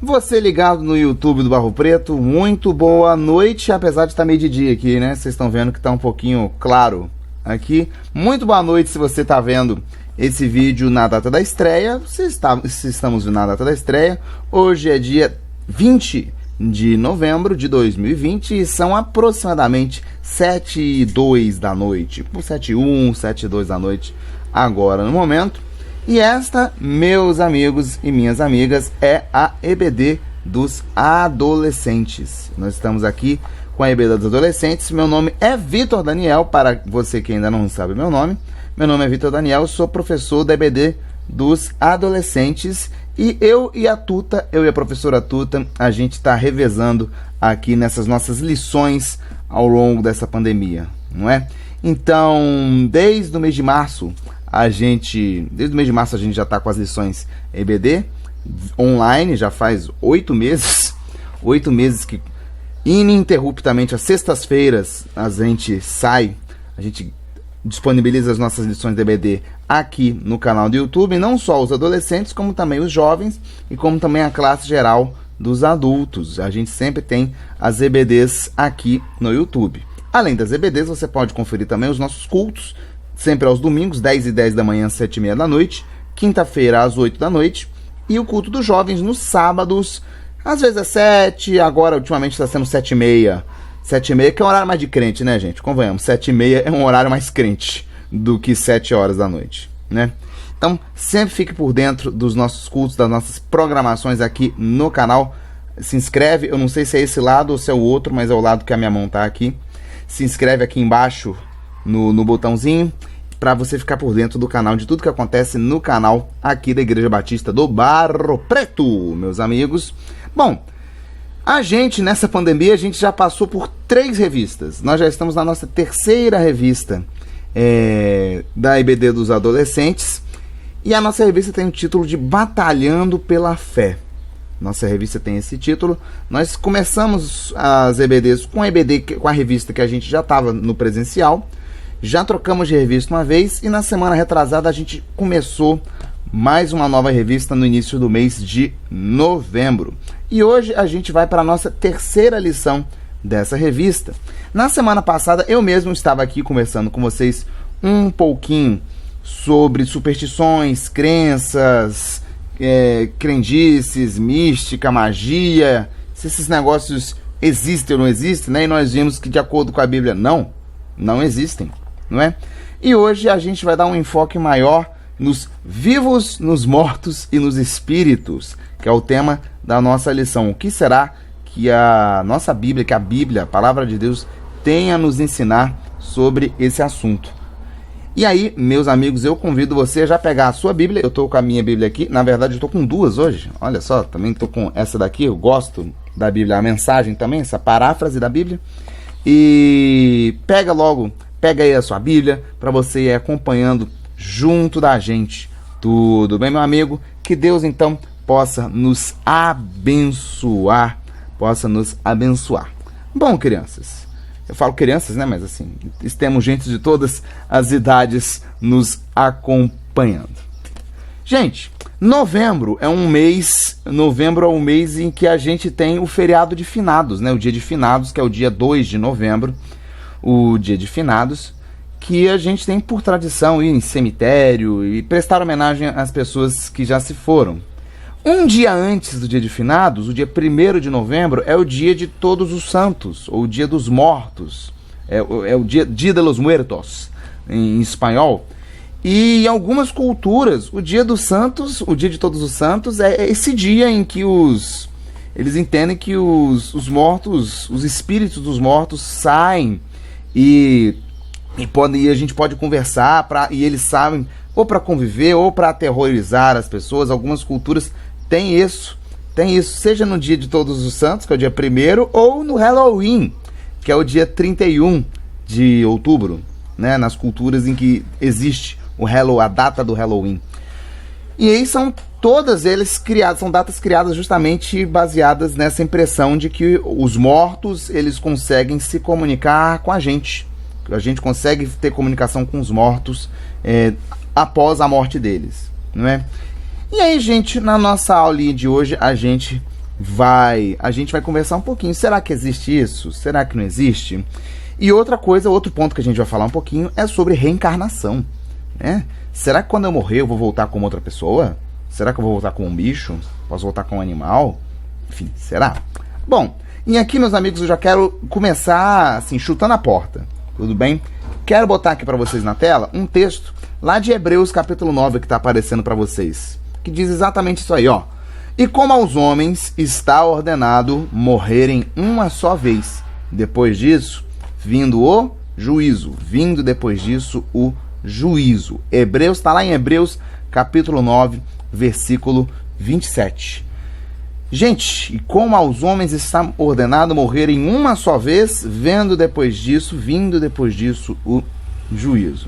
Você ligado no YouTube do Barro Preto, muito boa noite, apesar de estar meio de dia aqui, né? Vocês estão vendo que está um pouquinho claro aqui. Muito boa noite se você está vendo esse vídeo na data da estreia. Se estamos na data da estreia, hoje é dia 20 de novembro de 2020 e são aproximadamente 7h02 da noite, por 7h01, 7h02 da noite agora no momento. E esta, meus amigos e minhas amigas, é a EBD dos adolescentes. Nós estamos aqui com a EBD dos adolescentes. Meu nome é Vitor Daniel, para você que ainda não sabe meu nome é Vitor Daniel, sou professor da EBD dos adolescentes. E eu e a professora Tuta, a gente está revezando aqui nessas nossas lições ao longo dessa pandemia, não é? Então, desde o mês de março a gente já está com as lições EBD online, já faz 8 meses que ininterruptamente às sextas-feiras a gente disponibiliza as nossas lições de EBD aqui no canal do YouTube, não só os adolescentes, como também os jovens e como também a classe geral dos adultos. A gente sempre tem as EBDs aqui no YouTube. Além das EBDs, você pode conferir também os nossos cultos, sempre aos domingos, 10h10 da manhã, 7h30 da noite, quinta-feira às 8 da noite, e o culto dos jovens nos sábados, às vezes é 7, agora ultimamente está sendo 7h30. 7h30, que é um horário mais de crente, né, gente? Convenhamos, 7h30 é um horário mais crente do que 7 horas da noite, né? Então, sempre fique por dentro dos nossos cultos, das nossas programações aqui no canal. Se inscreve, eu não sei se é esse lado ou se é o outro, mas é o lado que a minha mão tá aqui. Se inscreve aqui embaixo no botãozinho, para você ficar por dentro do canal, de tudo que acontece no canal aqui da Igreja Batista do Barro Preto, meus amigos. Bom, a gente, nessa pandemia, a gente já passou por 3 revistas. Nós já estamos na nossa 3ª revista da EBD dos adolescentes. E a nossa revista tem o título de Batalhando pela Fé. Nossa revista tem esse título. Nós começamos as EBDs com a revista que a gente já estava no presencial. Já trocamos de revista uma vez e na semana retrasada a gente começou mais uma nova revista no início do mês de novembro. E hoje a gente vai para a nossa 3ª lição dessa revista. Na semana passada eu mesmo estava aqui conversando com vocês um pouquinho sobre superstições, crenças, crendices, mística, magia, se esses negócios existem ou não existem, né? E nós vimos que de acordo com a Bíblia não existem, não é? E hoje a gente vai dar um enfoque maior nos vivos, nos mortos e nos espíritos, que é o tema da nossa lição. O que será que a nossa Bíblia, que a Bíblia, a Palavra de Deus, tem a nos ensinar sobre esse assunto? E aí, meus amigos, eu convido você a já pegar a sua Bíblia. Eu estou com a minha Bíblia aqui. Na verdade, eu estou com 2 hoje. Olha só, também estou com essa daqui. Eu gosto da Bíblia, a mensagem também, essa paráfrase da Bíblia. E pega aí a sua Bíblia para você ir acompanhando junto da gente. Tudo bem, meu amigo? Que Deus, então, possa nos abençoar. Bom, crianças, eu falo crianças, né? Mas assim, temos gente de todas as idades nos acompanhando. Gente, novembro é um mês em que a gente tem o feriado de finados, né? O dia de finados, que é o dia 2 de novembro, o dia de finados, que a gente tem por tradição ir em cemitério e prestar homenagem às pessoas que já se foram. Um dia antes do dia de finados, o dia 1º de novembro, é o dia de Todos os Santos, ou o dia dos mortos, é o dia de los Muertos, em espanhol. E em algumas culturas, o dia dos santos, o dia de Todos os Santos, é esse dia em que eles entendem que os mortos, os espíritos dos mortos saem e a gente pode conversar, e eles sabem, ou para conviver, ou para aterrorizar as pessoas. Algumas culturas têm isso, seja no dia de Todos os Santos, que é o dia 1º, ou no Halloween, que é o dia 31 de outubro, né? Nas culturas em que existe a data do Halloween. E aí são todas eles são datas criadas justamente baseadas nessa impressão de que os mortos, eles conseguem se comunicar com a gente. A gente consegue ter comunicação com os mortos após a morte deles, não é? E aí, gente, na nossa aulinha de hoje, a gente a gente vai conversar um pouquinho. Será que existe isso? Será que não existe? E outra coisa, outro ponto que a gente vai falar um pouquinho é sobre reencarnação, né? Será que quando eu morrer eu vou voltar como outra pessoa? Será que eu vou voltar como um bicho? Posso voltar como um animal? Enfim, será? Bom, e aqui, meus amigos, eu já quero começar, assim, chutando a porta, tudo bem? Quero botar aqui para vocês na tela um texto lá de Hebreus capítulo 9 que está aparecendo para vocês, que diz exatamente isso aí, ó. E como aos homens está ordenado morrerem uma só vez, depois disso, vindo o juízo. Vindo depois disso o juízo. Hebreus, está lá em Hebreus capítulo 9, versículo 27. Gente, e como aos homens está ordenado morrerem uma só vez, vindo depois disso o juízo.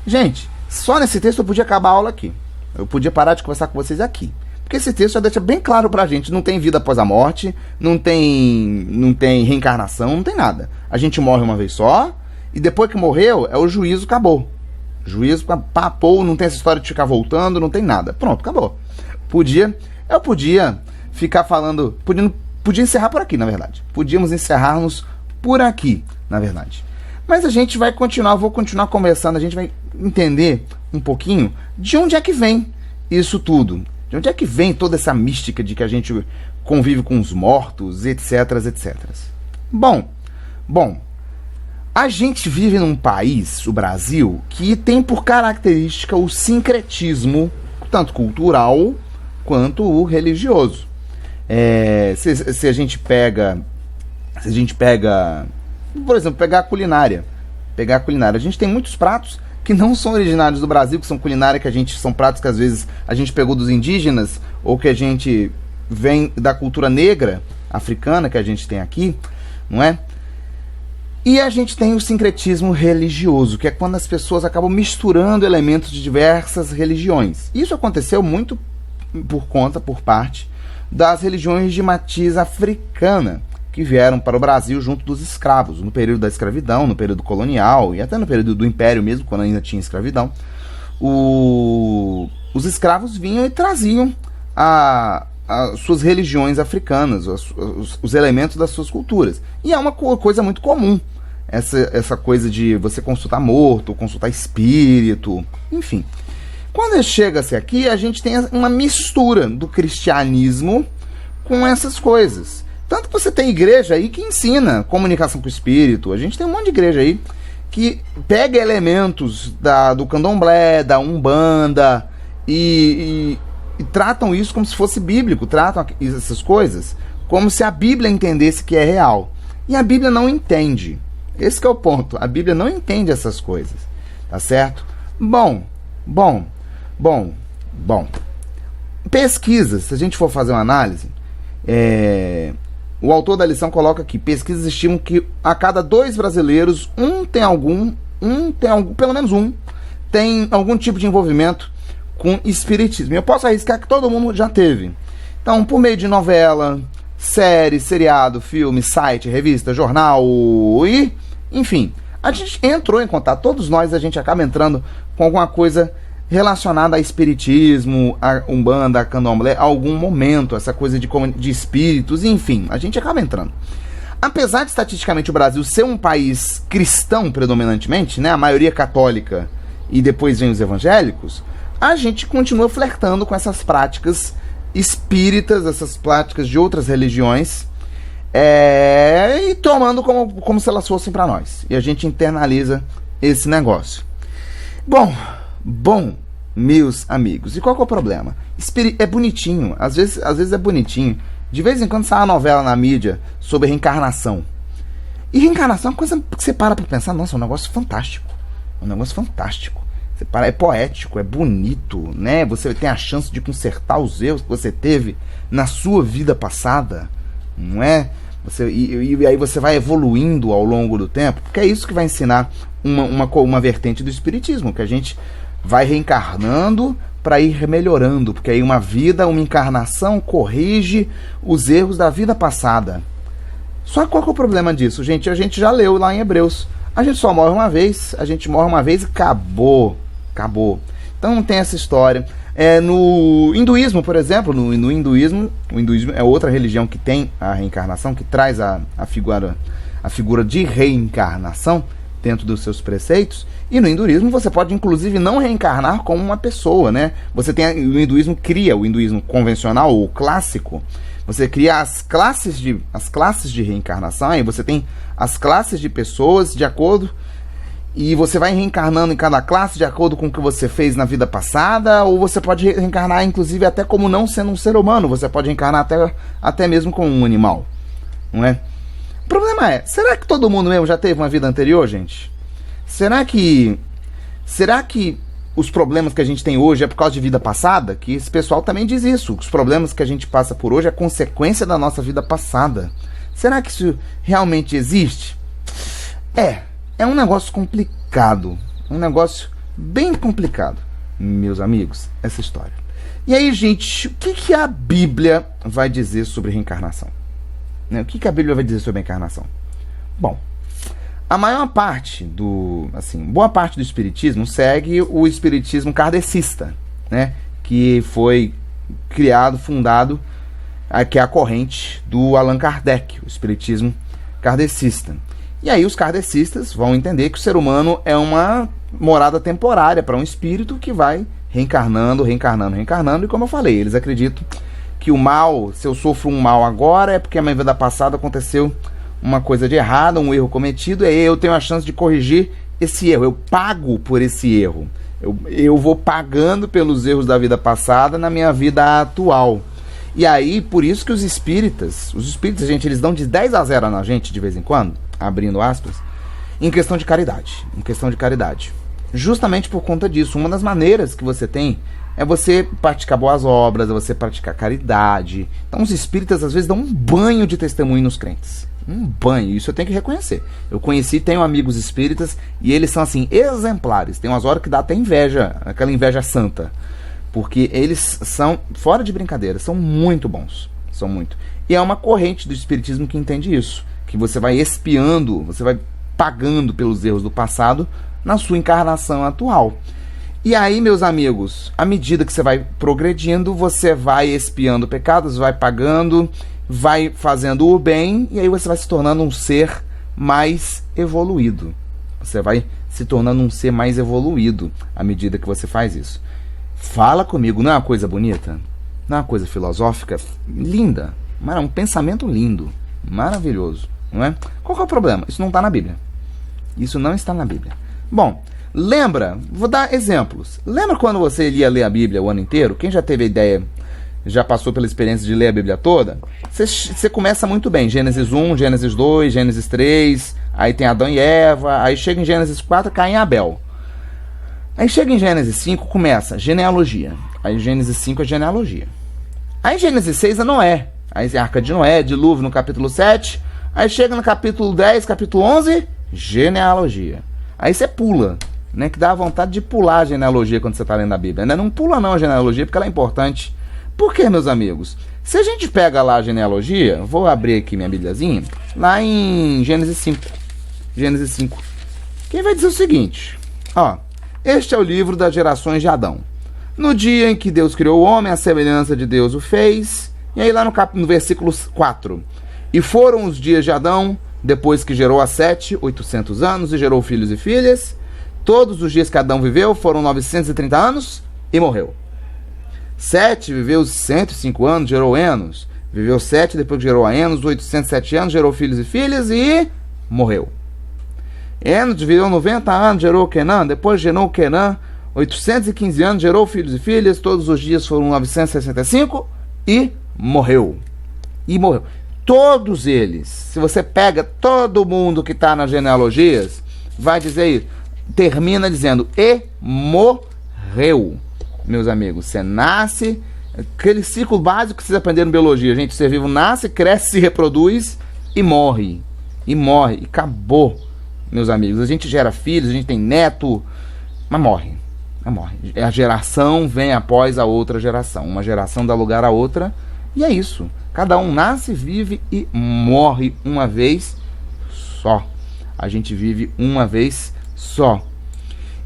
Gente, só nesse texto eu podia acabar a aula aqui. Eu podia parar de conversar com vocês aqui. Porque esse texto já deixa bem claro pra gente, não tem vida após a morte, não tem reencarnação, não tem nada. A gente morre uma vez só, e depois que morreu, é o juízo, acabou. Juízo, papou, não tem essa história de ficar voltando, não tem nada. Pronto, acabou. Eu podia ficar falando, podia encerrar por aqui, na verdade. Podíamos encerrarmos por aqui, na verdade. Mas a gente vai continuar, eu vou continuar conversando, a gente vai entender um pouquinho de onde é que vem isso tudo. De onde é que vem toda essa mística de que a gente convive com os mortos, etc, etc. Bom, a gente vive num país, o Brasil, que tem por característica o sincretismo, tanto cultural quanto o religioso. Se a gente pega, por exemplo, pegar a culinária, a gente tem muitos pratos que não são originários do Brasil, que são culinária são pratos que às vezes a gente pegou dos indígenas, ou que a gente vem da cultura negra africana que a gente tem aqui, não é? E a gente tem o sincretismo religioso, que é quando as pessoas acabam misturando elementos de diversas religiões. Isso aconteceu muito por parte das religiões de matriz africana, que vieram para o Brasil junto dos escravos, no período da escravidão, no período colonial e até no período do Império mesmo, quando ainda tinha escravidão. Os escravos vinham e traziam as suas religiões africanas, os elementos das suas culturas. E é uma coisa muito comum, essa coisa de você consultar morto, consultar espírito, enfim. Quando chega-se aqui, a gente tem uma mistura do cristianismo com essas coisas. Tanto que você tem igreja aí que ensina comunicação com o espírito. A gente tem um monte de igreja aí que pega elementos do candomblé, da umbanda e tratam isso como se fosse bíblico. Tratam essas coisas como se a Bíblia entendesse que é real. E a Bíblia não entende. Esse que é o ponto. A Bíblia não entende essas coisas. Tá certo? Bom. Pesquisas. Se a gente for fazer uma análise, o autor da lição coloca aqui: pesquisas estimam que a cada 2 brasileiros, pelo menos um, tem algum tipo de envolvimento com espiritismo. Eu posso arriscar que todo mundo já teve. Então, por meio de novela, série, seriado, filme, site, revista, jornal e, enfim, a gente entrou em contato. Todos nós, a gente acaba entrando com alguma coisa relacionada a espiritismo, a umbanda, a candomblé, a algum momento, essa coisa de espíritos, enfim, a gente acaba entrando. Apesar de estatisticamente o Brasil ser um país cristão predominantemente, né, a maioria católica e depois vem os evangélicos, a gente continua flertando com essas práticas espíritas, essas práticas de outras religiões, e tomando como se elas fossem para nós. E a gente internaliza esse negócio. Bom, meus amigos, e qual que é o problema? É bonitinho, às vezes é bonitinho. De vez em quando sai uma novela na mídia sobre reencarnação. E reencarnação é uma coisa que você para pra pensar, nossa, é um negócio fantástico. É poético, é bonito, né? Você tem a chance de consertar os erros que você teve na sua vida passada, não é? E aí você vai evoluindo ao longo do tempo, porque é isso que vai ensinar uma vertente do espiritismo, que a gente vai reencarnando para ir melhorando, porque aí uma encarnação corrige os erros da vida passada. Só qual que é o problema disso, gente? A gente já leu lá em Hebreus. A gente só morre uma vez, e acabou. Então não tem essa história. No hinduísmo, por exemplo, no hinduísmo, o hinduísmo é outra religião que tem a reencarnação, que traz a figura de reencarnação dentro dos seus preceitos. E no hinduísmo você pode inclusive não reencarnar como uma pessoa, né? O hinduísmo cria, o hinduísmo convencional ou clássico, você cria as classes de reencarnação, aí você tem as classes de pessoas de acordo, e você vai reencarnando em cada classe de acordo com o que você fez na vida passada, ou você pode reencarnar inclusive até como não sendo um ser humano, você pode reencarnar até mesmo como um animal, não é? O problema é, será que todo mundo mesmo já teve uma vida anterior, gente? Será que os problemas que a gente tem hoje é por causa de vida passada? Que esse pessoal também diz isso. Os problemas que a gente passa por hoje é consequência da nossa vida passada. Será que isso realmente existe? É um negócio complicado. Um negócio bem complicado, meus amigos, essa história. E aí, gente, o que a Bíblia vai dizer sobre reencarnação? O que a Bíblia vai dizer sobre a encarnação? Bom, boa parte do espiritismo segue o espiritismo kardecista, né? Que foi fundado, que é a corrente do Allan Kardec, o espiritismo kardecista. E aí os kardecistas vão entender que o ser humano é uma morada temporária para um espírito que vai reencarnando, e como eu falei, eles acreditam que o mal, se eu sofro um mal agora, é porque a minha vida passada aconteceu uma coisa de errado, um erro cometido, e aí eu tenho a chance de corrigir esse erro, eu pago por esse erro, eu vou pagando pelos erros da vida passada na minha vida atual. E aí, por isso que os espíritas, gente, eles dão de 10-0 na gente de vez em quando, abrindo aspas, em questão de caridade, justamente por conta disso. Uma das maneiras que você tem é você praticar boas obras, é você praticar caridade. Então os espíritas às vezes dão um banho de testemunho nos crentes. Um banho, isso eu tenho que reconhecer. Eu tenho amigos espíritas e eles são assim, exemplares. Tem umas horas que dá até inveja, aquela inveja santa. Porque eles são, fora de brincadeira, são muito bons. São muito. E é uma corrente do espiritismo que entende isso. Que você vai expiando, você vai pagando pelos erros do passado na sua encarnação atual. E aí, meus amigos, à medida que você vai progredindo, você vai expiando pecados, vai pagando, vai fazendo o bem, e aí você vai se tornando um ser mais evoluído. Você vai se tornando um ser mais evoluído à medida que você faz isso. Fala comigo, não é uma coisa bonita? Não é uma coisa filosófica? Linda. Mas é um pensamento lindo. Maravilhoso. Não é? Qual que é o problema? Isso não está na Bíblia. Isso não está na Bíblia. Bom, lembra, vou dar exemplos. Lembra quando você ia ler a Bíblia o ano inteiro? Quem já teve a ideia, já passou pela experiência de ler a Bíblia toda? Você começa muito bem. Gênesis 1, Gênesis 2, Gênesis 3, aí tem Adão e Eva, aí chega em Gênesis 4, Caim e Abel. Aí chega em Gênesis 5, começa genealogia. Aí Gênesis 5 é genealogia. Aí Gênesis 6 é Noé. Aí é a Arca de Noé, dilúvio no capítulo 7. Aí chega no capítulo 10, capítulo 11, genealogia. Aí você pula, né? Que dá vontade de pular a genealogia quando você está lendo a Bíblia, né? Não pula não a genealogia porque ela é importante. Por quê, meus amigos? Se a gente pega lá a genealogia, vou abrir aqui minha Bíbliazinha, lá em Gênesis 5. Gênesis 5. Quem vai dizer o seguinte, ó. Este é o livro das gerações de Adão. No dia em que Deus criou o homem, a semelhança de Deus o fez. E aí lá no versículo 4. E foram os dias de Adão, depois que gerou a Sete, 800 anos, e gerou filhos e filhas. Todos os dias que Adão viveu foram 930 anos e morreu. Sete viveu 105 anos, gerou Enos. Viveu 7, depois que gerou a Enos, 807 anos, gerou filhos e filhas e morreu. Enos viveu 90 anos, gerou Quenã. Depois gerou Quenã, 815 anos, gerou filhos e filhas. Todos os dias foram 965 e morreu. E morreu. Todos eles, se você pega todo mundo que está nas genealogias, vai dizer isso. Termina dizendo, e morreu. Meus amigos, você nasce, aquele ciclo básico que vocês aprenderam em biologia, gente, ser vivo nasce, cresce, se reproduz e morre. E morre, e acabou, meus amigos. A gente gera filhos, a gente tem neto, mas morre. Mas morre. A geração vem após a outra geração. Uma geração dá lugar à outra, e é isso. Cada um nasce, vive e morre uma vez só. A gente vive uma vez só.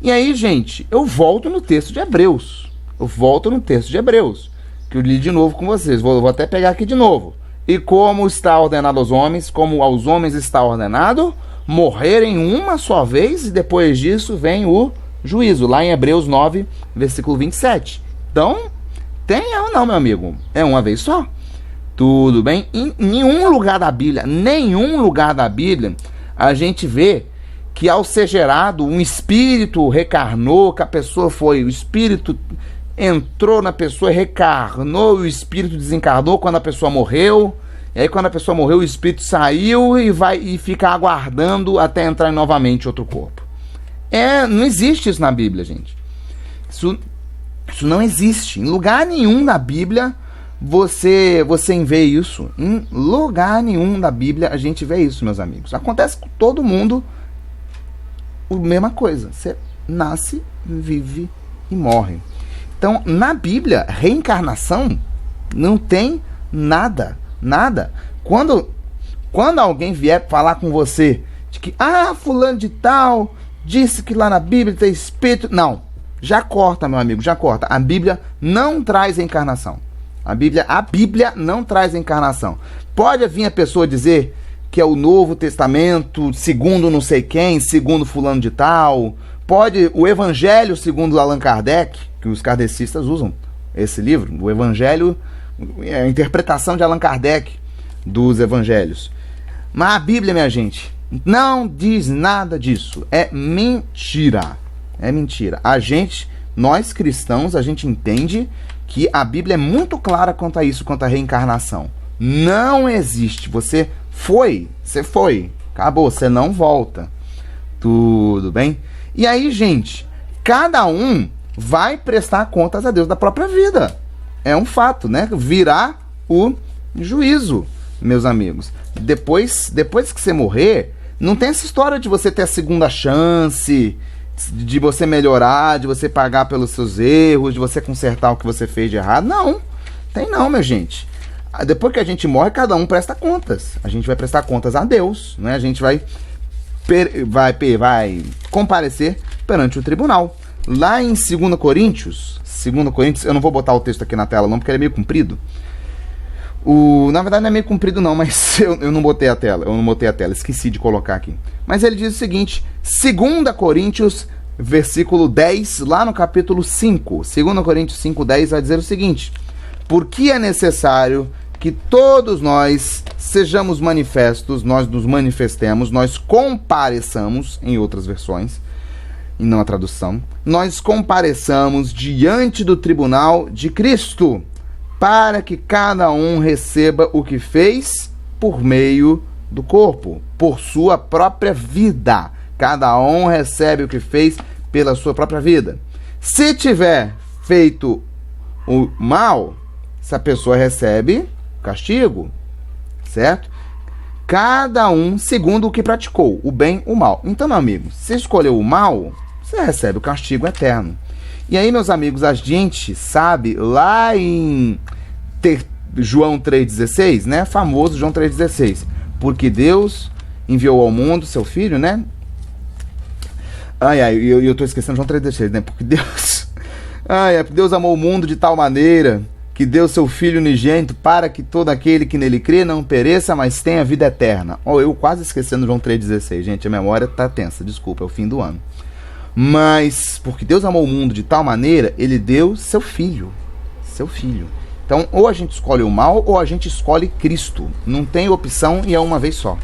E aí, gente, eu volto no texto de Hebreus. eu volto no texto de Hebreus, que eu li de novo com vocês. Vou até pegar aqui de novo. E como está ordenado aos homens, como aos homens está ordenado, morrerem uma só vez, e depois disso vem o juízo, lá em Hebreus 9, versículo 27. Então, tem ou não, meu amigo? É uma vez só. Tudo bem? Em nenhum lugar da Bíblia, a gente vê que ao ser gerado, um espírito recarnou, que a pessoa foi, o espírito entrou na pessoa, recarnou, o espírito desencarnou quando a pessoa morreu, e aí quando a pessoa morreu, o espírito saiu e fica aguardando até entrar novamente outro corpo. Não existe isso na Bíblia, gente. Isso não existe. Em lugar nenhum da Bíblia você vê isso. Em lugar nenhum da Bíblia a gente vê isso, meus amigos. Acontece com todo mundo a mesma coisa. Você nasce, vive e morre. Então, na Bíblia, reencarnação não tem nada. Quando alguém vier falar com você de que, fulano de tal disse que lá na Bíblia tem espírito... Não, já corta, meu amigo, já corta. A Bíblia não traz reencarnação. A Bíblia não traz reencarnação. Pode vir a pessoa dizer que é o Novo Testamento, segundo não sei quem, segundo fulano de tal. Pode o Evangelho segundo Allan Kardec, que os kardecistas usam esse livro, o Evangelho, a interpretação de Allan Kardec dos Evangelhos. Mas a Bíblia, minha gente, não diz nada disso. É mentira. É mentira. Nós cristãos, a gente entende que a Bíblia é muito clara quanto a isso, quanto a reencarnação. Não existe. Você foi, acabou, você não volta. Tudo bem? E aí, gente, cada um vai prestar contas a Deus da própria vida. É um fato, né? Virá o juízo, meus amigos. Depois que você morrer, não tem essa história de você ter a segunda chance, de você melhorar, de você pagar pelos seus erros, de você consertar o que você fez de errado. Não, tem não, minha gente. Depois que a gente morre, cada um presta contas. A gente vai prestar contas a Deus, né? A gente vai comparecer perante o tribunal. Lá em 2 Coríntios, eu não vou botar o texto aqui na tela não, porque ele é meio comprido. Na verdade não é meio comprido não, mas eu não botei a tela, esqueci de colocar aqui. Mas ele diz o seguinte, 2 Coríntios, versículo 10, lá no capítulo 5. 2 Coríntios 5:10 vai dizer o seguinte: porque é necessário que todos nós sejamos manifestos, nós nos manifestemos, nós compareçamos, em outras versões, e não a tradução, nós compareçamos diante do tribunal de Cristo, para que cada um receba o que fez por meio do corpo, por sua própria vida. Cada um recebe o que fez pela sua própria vida. Se tiver feito o mal, essa pessoa recebe castigo, certo? Cada um segundo o que praticou, o bem ou o mal. Então, meu amigo, se escolheu o mal, você recebe o castigo eterno. E aí, meus amigos, a gente sabe lá em João 3,16, né? Famoso João 3,16. Porque Deus enviou ao mundo seu filho, né? Eu tô esquecendo João 3,16, né? Porque Deus amou o mundo de tal maneira que deu seu filho unigênito para que todo aquele que nele crê não pereça, mas tenha vida eterna. Eu quase esquecendo João 3,16, gente. A memória tá tensa, desculpa, é o fim do ano. Mas, porque Deus amou o mundo de tal maneira, ele deu seu filho. Seu filho. Então, ou a gente escolhe o mal, ou a gente escolhe Cristo. Não tem opção e é uma vez só.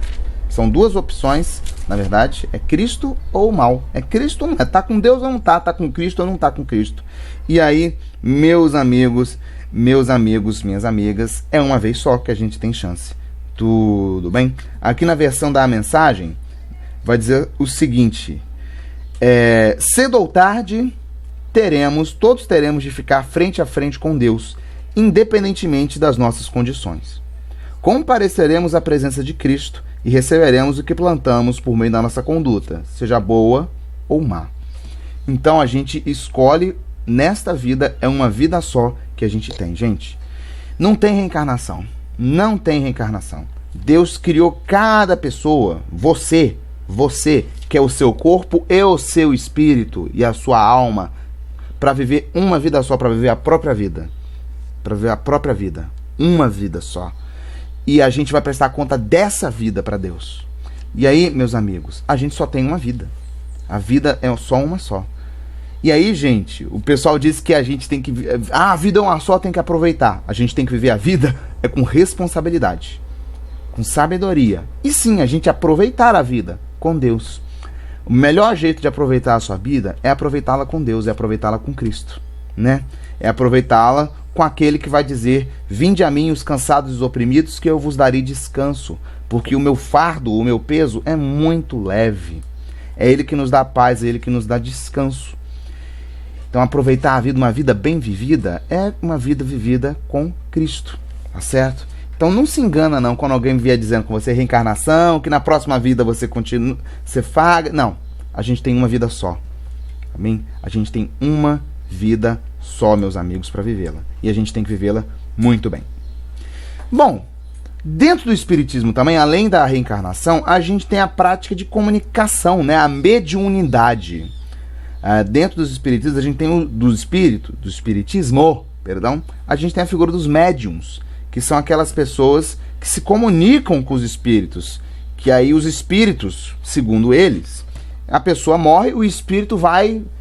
São duas opções, na verdade, é Cristo ou o mal. É Cristo ou não é. Tá com Deus ou não tá? Tá com Cristo ou não tá com Cristo? E aí, meus amigos, minhas amigas, é uma vez só que a gente tem chance. Tudo bem? Aqui na versão da mensagem, vai dizer o seguinte... cedo ou tarde, todos teremos de ficar frente a frente com Deus, independentemente das nossas condições. Compareceremos à presença de Cristo e receberemos o que plantamos por meio da nossa conduta, seja boa ou má. Então a gente escolhe, nesta vida, é uma vida só que a gente tem, gente. Não tem reencarnação. Não tem reencarnação. Deus criou cada pessoa, você, que é o seu corpo e o seu espírito e a sua alma, para viver uma vida só, para viver a própria vida. Para viver a própria vida. Uma vida só. E a gente vai prestar conta dessa vida para Deus. E aí, meus amigos, a gente só tem uma vida. A vida é só uma só. E aí, gente, o pessoal diz que a gente tem que... a vida é uma só, tem que aproveitar. A gente tem que viver a vida com responsabilidade, com sabedoria. E sim, a gente aproveitar a vida com Deus. O melhor jeito de aproveitar a sua vida é aproveitá-la com Deus, é aproveitá-la com Cristo, né? É aproveitá-la com aquele que vai dizer: vinde a mim os cansados e os oprimidos, que eu vos darei descanso, porque o meu fardo, o meu peso é muito leve. É Ele que nos dá paz, é Ele que nos dá descanso. Então, aproveitar a vida, uma vida bem vivida, é uma vida vivida com Cristo, tá certo? Então, não se engana não quando alguém vier dizendo com você reencarnação, que na próxima vida você continua, você faga. Não, a gente tem uma vida só, amém? A gente tem uma vida só, meus amigos, para vivê-la. E a gente tem que vivê-la muito bem. Bom, dentro do Espiritismo também, além da reencarnação, a gente tem a prática de comunicação, né? A mediunidade. Dentro dos espiritismos, a gente tem do espiritismo, a gente tem a figura dos médiums, que são aquelas pessoas que se comunicam com os espíritos, que aí os espíritos, segundo eles, a pessoa morre, o espírito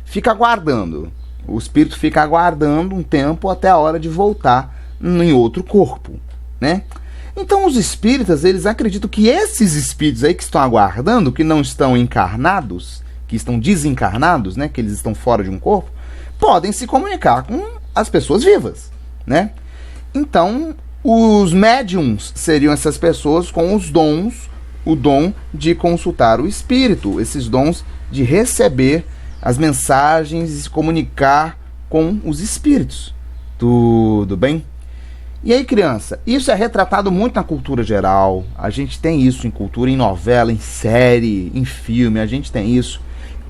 fica aguardando. O espírito fica aguardando um tempo até a hora de voltar em outro corpo, né? Então os espíritas, eles acreditam que esses espíritos aí que estão aguardando, que não estão encarnados, que estão desencarnados, né, que eles estão fora de um corpo, podem se comunicar com as pessoas vivas, né? Então, os médiums seriam essas pessoas com os dons, o dom de consultar o espírito, esses dons de receber as mensagens e se comunicar com os espíritos. Tudo bem? E aí, criança, isso é retratado muito na cultura geral. A gente tem isso em cultura, em novela, em série, em filme, a gente tem isso.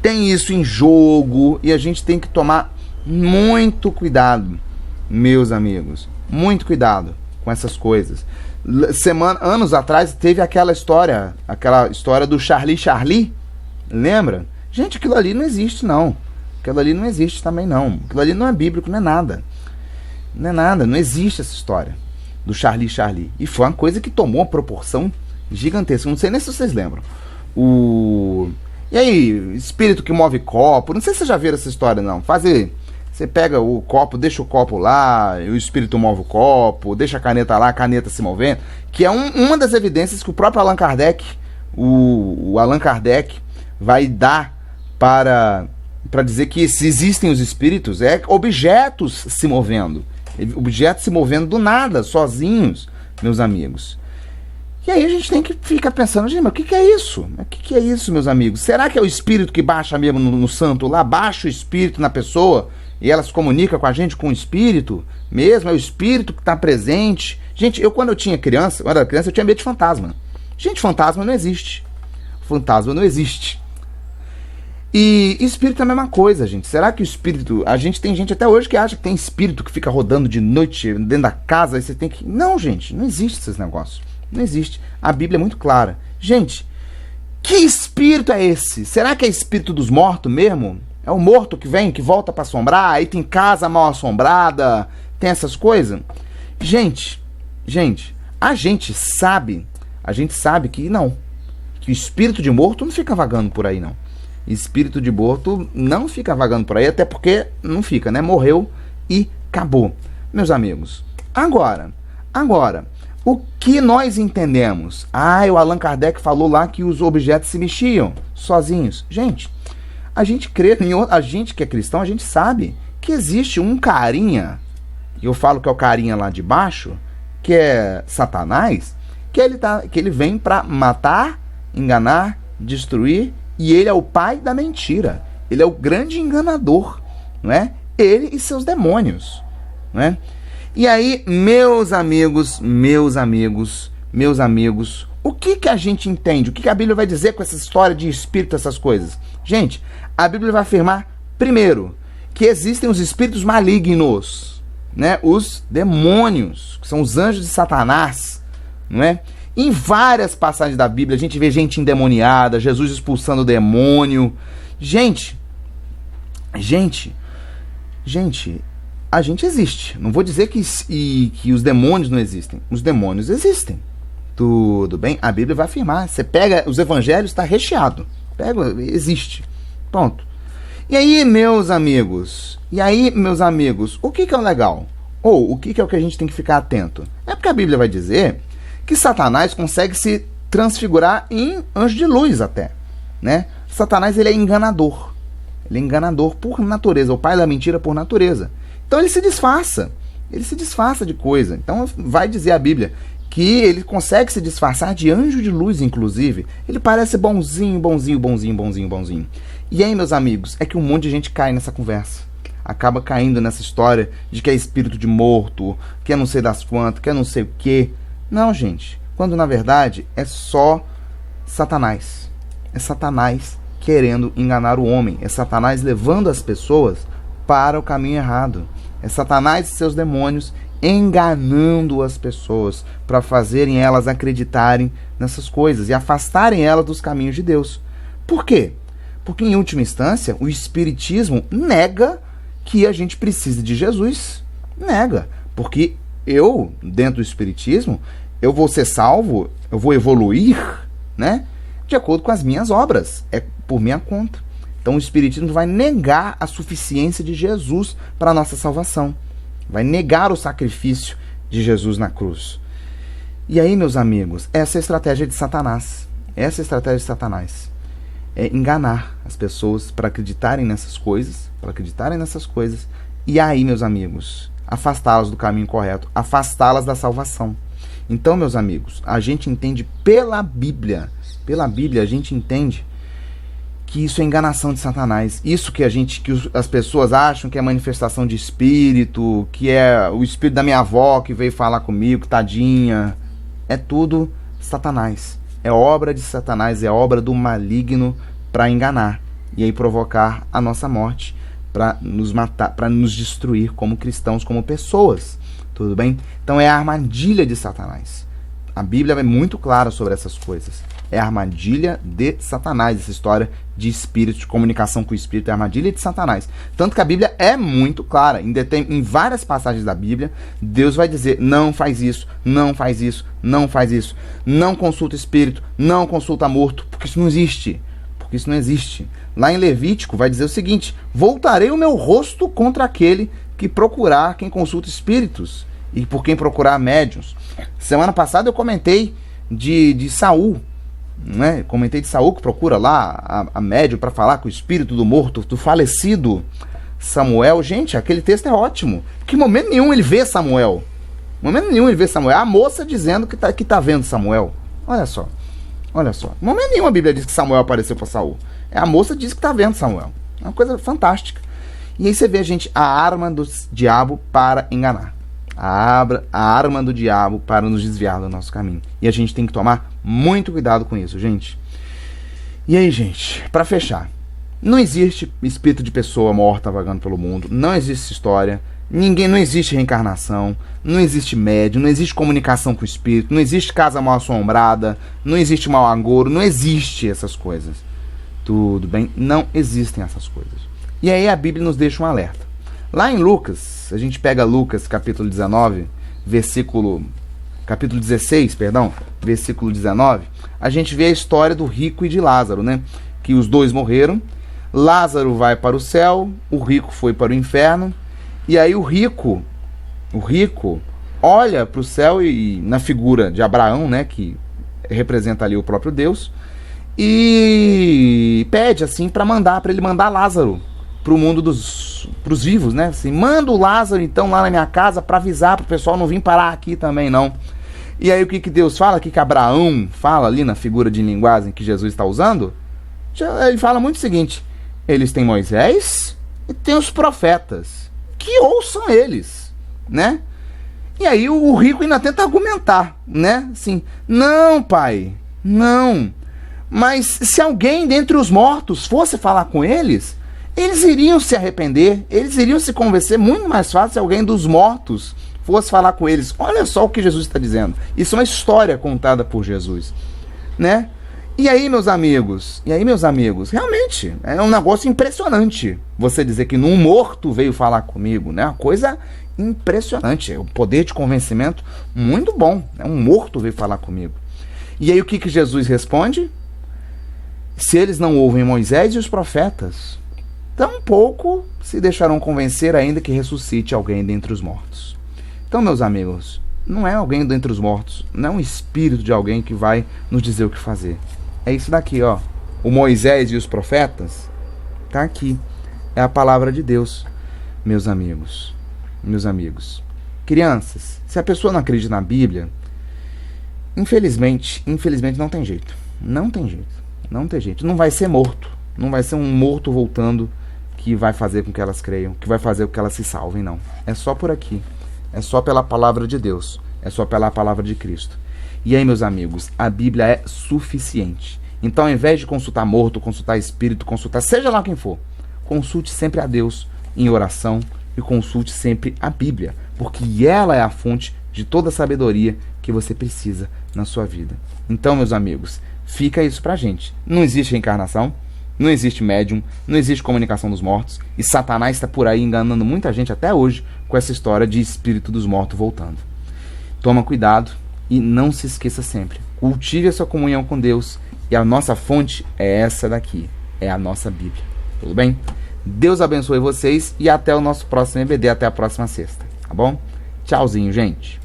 Tem isso em jogo e a gente tem que tomar muito cuidado, meus amigos. Muito cuidado com essas coisas. Anos atrás teve aquela história do Charlie, lembra? Gente, aquilo ali não existe, não. Aquilo ali não existe também, não. Aquilo ali não é bíblico, não é nada. Não é nada, não existe essa história do Charlie. E foi uma coisa que tomou uma proporção gigantesca. Não sei nem se vocês lembram. E aí, espírito que move copo, não sei se vocês já viram essa história, não. Você pega o copo, deixa o copo lá, e o espírito move o copo, deixa a caneta lá, a caneta se movendo, que é uma das evidências que o próprio Allan Kardec, o Allan Kardec, vai dar para dizer que se existem os espíritos, objetos se movendo do nada, sozinhos, meus amigos. E aí a gente tem que ficar pensando, gente, mas o que é isso? O que é isso, meus amigos? Será que é o espírito que baixa mesmo no santo lá? Baixa o espírito na pessoa e ela se comunica com a gente, com o espírito mesmo? É o espírito que está presente? Gente, quando eu era criança, eu tinha medo de fantasma. Gente, fantasma não existe. Fantasma não existe. E espírito é a mesma coisa, gente. Será que o espírito... tem gente até hoje que acha que tem espírito que fica rodando de noite dentro da casa e você tem que... Não, gente, não existe esses negócios. Não existe. A Bíblia é muito clara. Gente, que espírito é esse? Será que é espírito dos mortos mesmo? É o morto que vem, que volta para assombrar, aí tem casa mal assombrada, tem essas coisas? Gente, a gente sabe que não. Que o espírito de morto não fica vagando por aí, não. Espírito de morto não fica vagando por aí, até porque não fica, né? Morreu e acabou. Meus amigos, agora, o que nós entendemos? O Allan Kardec falou lá que os objetos se mexiam sozinhos. Gente, a gente crê, a gente que é cristão, a gente sabe que existe um carinha, e eu falo que é o carinha lá de baixo, que é Satanás, que ele vem para matar, enganar, destruir, e ele é o pai da mentira. Ele é o grande enganador, não é? Ele e seus demônios, não é? E aí, meus amigos, o que a gente entende? O que a Bíblia vai dizer com essa história de espírito, essas coisas? Gente, a Bíblia vai afirmar, primeiro, que existem os espíritos malignos, né? Os demônios, que são os anjos de Satanás, não é? Em várias passagens da Bíblia, a gente vê gente endemoniada, Jesus expulsando o demônio. Gente, Gente, a gente existe. Não vou dizer que os demônios não existem. Os demônios existem. Tudo bem? A Bíblia vai afirmar. Você pega os evangelhos, está recheado. Pega, existe. Ponto. E aí, meus amigos? O que é o legal? Ou o que é o que a gente tem que ficar atento? É porque a Bíblia vai dizer que Satanás consegue se transfigurar em anjo de luz até, né? Satanás, ele é enganador. Ele é enganador por natureza, o pai da mentira por natureza. Então ele se disfarça de coisa. Então vai dizer a Bíblia que ele consegue se disfarçar de anjo de luz, inclusive. Ele parece bonzinho. E aí, meus amigos, é que um monte de gente cai nessa conversa. Acaba caindo nessa história de que é espírito de morto, que é não sei das quantas, que é não sei o quê. Não, gente. Quando, na verdade, é só Satanás. É Satanás querendo enganar o homem. É Satanás levando as pessoas para o caminho errado. É Satanás e seus demônios enganando as pessoas para fazerem elas acreditarem nessas coisas e afastarem elas dos caminhos de Deus. Por quê? Porque, em última instância, o Espiritismo nega que a gente precisa de Jesus. Nega. Porque eu, dentro do Espiritismo, eu vou ser salvo, eu vou evoluir, né, de acordo com as minhas obras. É por minha conta. Então o Espiritismo vai negar a suficiência de Jesus para a nossa salvação. Vai negar o sacrifício de Jesus na cruz. E aí, meus amigos, essa é a estratégia de Satanás. Essa é a estratégia de Satanás. É enganar as pessoas para acreditarem nessas coisas. E aí, meus amigos, afastá-las do caminho correto. Afastá-las da salvação. Então, meus amigos, a gente entende pela Bíblia. Pela Bíblia, a gente entende que isso é enganação de Satanás. Isso que as pessoas acham que é manifestação de espírito, que é o espírito da minha avó que veio falar comigo, tadinha. É tudo Satanás. É obra de Satanás, é obra do maligno para enganar. E aí provocar a nossa morte, para nos matar, para nos destruir como cristãos, como pessoas. Tudo bem? Então é a armadilha de Satanás. A Bíblia é muito clara sobre essas coisas. É a armadilha de Satanás, essa história de espírito, de comunicação com o espírito, é a armadilha de Satanás. Tanto que a Bíblia é muito clara. Em várias passagens da Bíblia, Deus vai dizer, não faz isso, não faz isso, não faz isso. Não consulta espírito, não consulta morto, porque isso não existe. Porque isso não existe. Lá em Levítico vai dizer o seguinte, voltarei o meu rosto contra aquele que procurar quem consulta espíritos e por quem procurar médiuns. Semana passada eu comentei de Saul, né? Comentei de Saul que procura lá a médium para falar com o espírito do morto, do falecido Samuel. Gente, aquele texto é ótimo. Que em momento nenhum ele vê Samuel. Em momento nenhum ele vê Samuel. A moça dizendo que tá vendo Samuel. Olha só. Em momento nenhum a Bíblia diz que Samuel apareceu para Saul. A moça diz que tá vendo Samuel. É uma coisa fantástica. E aí você vê, gente, a arma do diabo para enganar. A arma do diabo para nos desviar do nosso caminho. E a gente tem que tomar muito cuidado com isso, gente. E aí, gente, para fechar, não existe espírito de pessoa morta vagando pelo mundo, não existe história, não existe reencarnação, não existe médium, não existe comunicação com o espírito, não existe casa mal assombrada, não existe mau agouro, não existe essas coisas. Tudo bem? Não existem essas coisas. E aí a Bíblia nos deixa um alerta. Lá em Lucas, a gente pega Lucas capítulo 19, capítulo 16, versículo 19, a gente vê a história do rico e de Lázaro, né? Que os dois morreram, Lázaro vai para o céu, o rico foi para o inferno, e aí o rico olha para o céu e na figura de Abraão, né? Que representa ali o próprio Deus, e pede assim para ele mandar Lázaro pro mundo pros vivos, né? Assim, manda o Lázaro então lá na minha casa para avisar pro pessoal não vir parar aqui também não. E aí o que Deus fala? O que Abraão fala ali na figura de linguagem que Jesus está usando? Ele fala muito o seguinte: eles têm Moisés e têm os profetas, que ouçam eles, né? E aí o rico ainda tenta argumentar, né? Assim, não, pai, não. Mas se alguém dentre os mortos fosse falar com eles iriam se arrepender, eles iriam se convencer muito mais fácil se alguém dos mortos fosse falar com eles. Olha só o que Jesus está dizendo. Isso é uma história contada por Jesus, né? E aí, meus amigos, realmente é um negócio impressionante você dizer que um morto veio falar comigo, né? Uma coisa impressionante, é um poder de convencimento muito bom, né? Um morto veio falar comigo. E aí o que Jesus responde? Se eles não ouvem Moisés e os profetas, tampouco se deixarão convencer ainda que ressuscite alguém dentre os mortos. Então, meus amigos, não é alguém dentre os mortos, não é um espírito de alguém que vai nos dizer o que fazer. É isso daqui, ó. O Moisés e os profetas, tá aqui. É a palavra de Deus, meus amigos. Meus amigos. Crianças, se a pessoa não acredita na Bíblia, infelizmente não tem jeito. Não tem jeito. Não vai ser morto. Não vai ser um morto voltando que vai fazer com que elas creiam, que vai fazer com que elas se salvem, não. É só por aqui. É só pela palavra de Deus. É só pela palavra de Cristo. E aí, meus amigos, a Bíblia é suficiente. Então, ao invés de consultar morto, consultar espírito, consultar seja lá quem for, consulte sempre a Deus em oração e consulte sempre a Bíblia, porque ela é a fonte de toda a sabedoria que você precisa na sua vida. Então, meus amigos, fica isso pra gente. Não existe reencarnação, não existe médium, não existe comunicação dos mortos, e Satanás está por aí enganando muita gente até hoje com essa história de espírito dos mortos voltando. Toma cuidado. E não se esqueça sempre, cultive a sua comunhão com Deus, e a nossa fonte é essa daqui, é a nossa Bíblia. Tudo bem? Deus abençoe vocês e até o nosso próximo EBD, até a próxima sexta, tá bom? Tchauzinho, gente.